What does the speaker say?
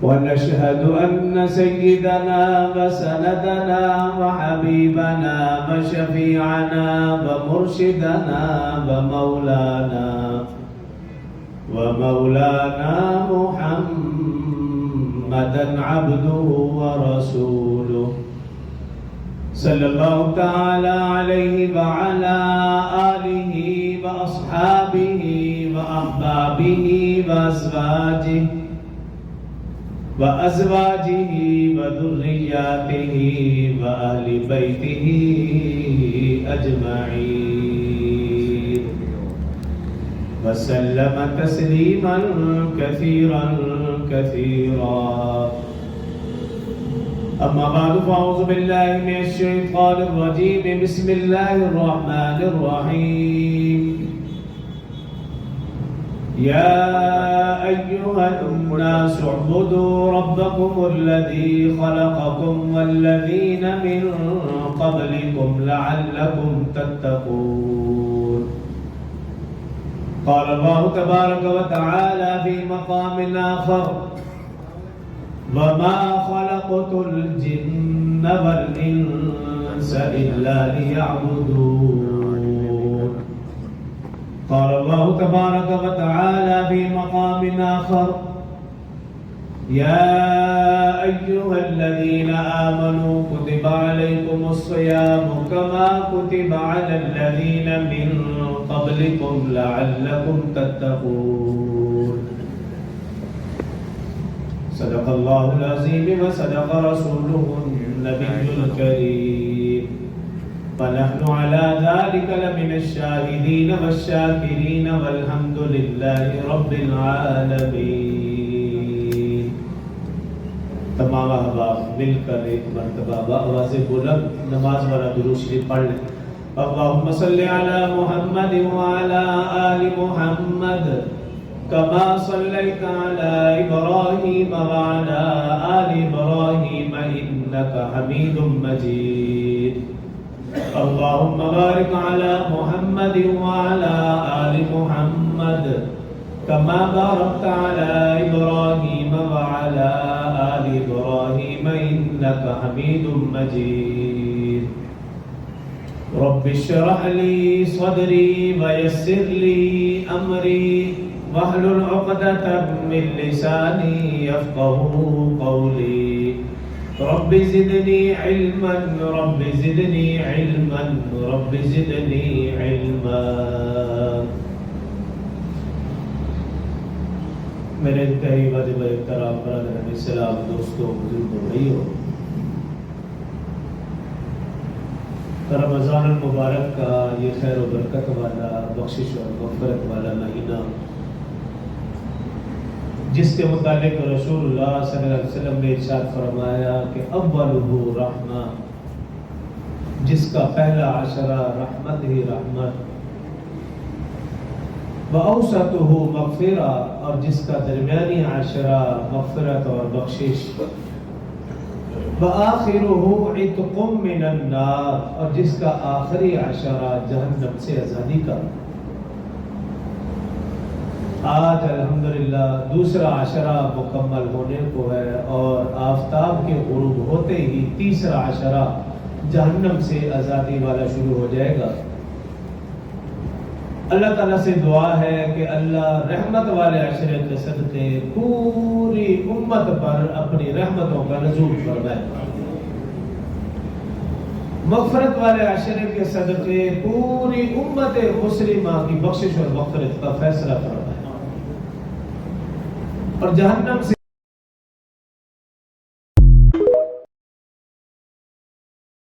ونشهد أن سيدنا وسندنا وحبيبنا وشفيعنا ومرشدنا ومولانا محمدا عبده ورسوله صلى الله تعالى عليه وعلى آله وأصحابه وأحبابه وأزواجه وذرياته وأهل بيته أجمعين وسلم تسليما كثيرا أما بعد فأعوذ بالله من الشيطان الرجيم بسم الله الرحمن الرحيم يا أيها الناس اعبدوا ربكم الذي خلقكم والذين من قبلكم لعلكم تتقون قال الله تبارك وتعالى في مقام آخر وما خلقت الجن والإنس إلا ليعبدون قال الله تبارك وتعالى في مقام آخر يا أيها الذين آمنوا كتب عليكم الصيام كما كتب على الذين من قبلكم لعلكم تتقون صدق الله العظيم وصدق رسوله النبي الكريم ونحن على ذلك لمن الشاهدين والشاكرين والحمد لله رب العالمين. تمام احباب مل کر ایک مرتبہ بآواز بلند نماز والا درود شریف پڑھ لیں. اللهم صل على محمد وعلى آل محمد كما صليت على إبراهيم وعلى آل إبراهيم إنك حميد مجيد. اللهم بارك على محمد وعلى آل محمد كما باركت على إبراهيم وعلى آل إبراهيم إنك حميد مجيد. رب اشرح لي صدري ويسر لي أمري واحلل عقدة من لساني يفقهوا قولي. رب زدني علما رب زدني علما رب زدني علما. میرے انتہائی واجب احترام برادران اسلام، دوستوں، بزرگوں، بھائیوں، رمضان المبارک کا یہ خیر و برکت والا، بخشش اور مغفرت والا مہینہ، جس کے متعلق رسول اللہ صلی اللہ علیہ وسلم نے ارشاد فرمایا کہ اولہ رحمہ، جس کا پہلا عشرہ رحمت ہی رحمت، وَأَوْسَطُهُ مغفرہ، اور جس کا درمیانی عشرہ مغفرت اور بخشش، وَآخِرُهُ عِتْقٌ مِّنَ النَّارِ، اور جس کا آخری عشرہ جہنم سے آزادی کا. آج الحمدللہ دوسرا عشرہ مکمل ہونے کو ہے اور آفتاب کے غروب ہوتے ہی تیسرا عشرہ جہنم سے آزادی والا شروع ہو جائے گا. اللہ تعالیٰ سے دعا ہے کہ اللہ رحمت والے عشرے کے صدقے پوری امت پر اپنی رحمتوں کا نزول فرمائے. مغفرت والے عشرے کے صدقے پوری امت مسلمہ کی بخشش اور مغفرت کا فیصلہ فرمائے اور جہنم سے